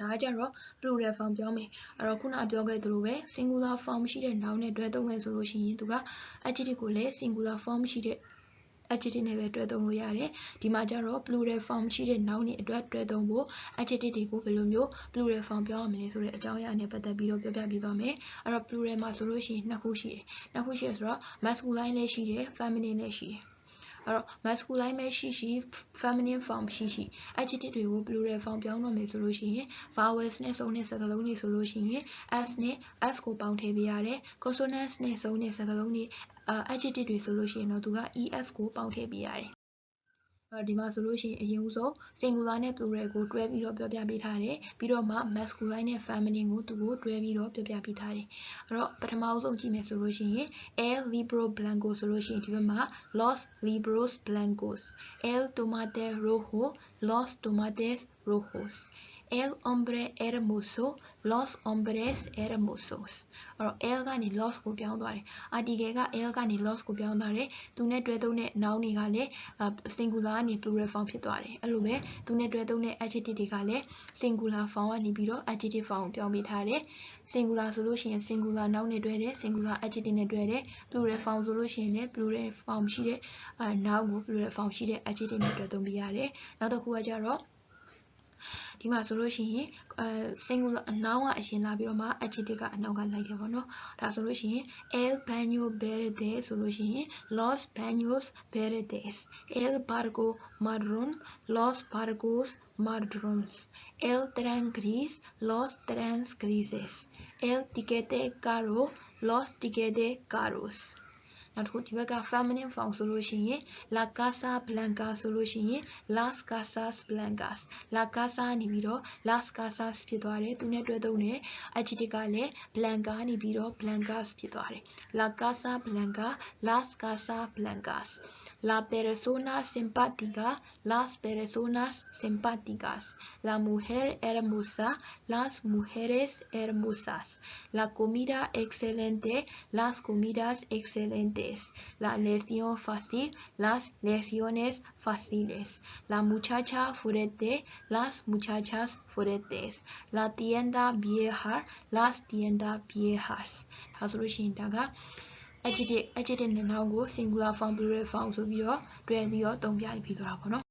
ဒါကြတော့ plural form ပြောမယ်အဲ့တော့ခုနပြောခဲ့သလိုပဲ singular form ရှိတဲ့ noun နဲ့တွဲသုံးမယ်ဆိုလို့ရှိရင်သူက adjective ကိုလည်း singular form ရှိတဲ့ adjective နဲ့ပဲတွဲသုံးလို့ရတယ်ဒီမှာကျတော့ plural form ရှိတဲ့ noun တွေအတွက်တွဲသုံးဖို့ adjective တွေကိုဘယ်လိုမျိုး plural form ပြောရမလဲဆိုတဲ့အကြောင်းအရာနဲ့ပတ်သက်ပြီးတော့ပြောပြပေးသွားမယ်အဲ့တော့ plural မှာဆိုလို့ရှိရင်နှစ်ခုရှိတယ်ဆိုတော့ masculine လည်းရှိတယ် feminine လည်းရှိတယ်အဲ့တော့ masculine ပဲရှိ feminine form ရှိ adjective တွေကို plural form ပြောင်းတော့မယ်ဆိုလို့ရှိရင် vowels နဲ့စုံတဲ့စကားလုံးတွေဆိုလို့ရှိရင် s နဲ့ s ကိုပေါင်းထည့်ပေးရတယ် consonants နဲ့စုံတဲ့စကားလုံးတွေadjective တွေဆိုလို့ရှိရင်တော့သူက es ကိုပေါင်းထည့်ပေးရတယ်ဒီမှာဆိုလို့ရှိရင်အရင်ဦးဆုံး singular နဲ့ plural ကိုတွဲပြီးတော့ပြောပြပေးထားတယ်ပြီးတော့မှ masculine နဲ့ feminine ကိုသူကိုတွဲပြီးတော့ပြောပြပေးထားတယ်အဲ့တော့ပထမဦးဆုံးကြည့်မယ်ဆိုလို့ရှိရင် el libro blanco ဆိုလို့ရှိရင်ဒီဘက်မှာ los libros blancos el tomate rojo los tomates rojos el hombre hermoso los hombres hermosos အဲ့တော့ el ကနေ los ကိုပြောင်းသွားတယ် article က el ကနေ los ကိုပြောင်းသွားတယ်သူနဲ့တွဲသုံးတဲ့ noun တွေကလည်း singular ကနေ plural form ဖြစ်သွားတယ်အဲ့လိုပဲသူနဲ့တွဲသုံးတဲ့ adjective တွေကလည်း singular form ကနေပြီးတော့ adjective form ကိုပြောင်းပေးထားတယ် singular ဆိုလို့ရှိရင် singular noun နဲ့တွဲတယ် singular adjective နဲ့တွဲတယ် plural form ဆိုလို့ရှိရင်လည်း plural form ရှိတဲ့ noun ကို plural form ရှိတဲ့ adjective နဲ့တွဲသုံးပေးရတယ်နောက်တစ်ခုကကြတော့ဒီမှာဆိုလို့ရှိရင်singular noun ကအရင်လာပြီးတော့မှ adjective ကအနောက်ကလိုက်တယ်ပေါ့နော်ဒါဆိုလို့ရှိရင် el baño verde ဆိုလို့ရှိရင် los baños verdes el barco marrón los barcos marrons el tren gris los trens grises el tiquete caro los tiquetes carosနောက်တစ်ခုဒီဘက်က feminine form ဆိုလို့ရှိရင် la casa blanca ဆိုလို့ရှိရင် las casas blancas la casa နေပြီးတော့ las casas ဖြစ်သွားတယ်သူနဲ့တွဲသုံးတဲ့ adjective ကလည်း blanca နေပြီးတော့ blancas ဖြစ်သွားတယ် la casa blanca las casas blancas la persona simpática las personas simpáticas la mujer hermosa las mujeres hermosas la comida excelente las comidas excelentes la lección fácil las lecciones fáciles la muchacha fuerte las muchachas fuertes la tienda vieja las tiendas viejas ဒါဆိုလို့ရှိရင်ဒါက adjective နဲ့ noun ကို singular form plural form ဆိုပြီးတော့တွဲပြီးတော့သုံးပြပြီးသွားတာပေါ့နော်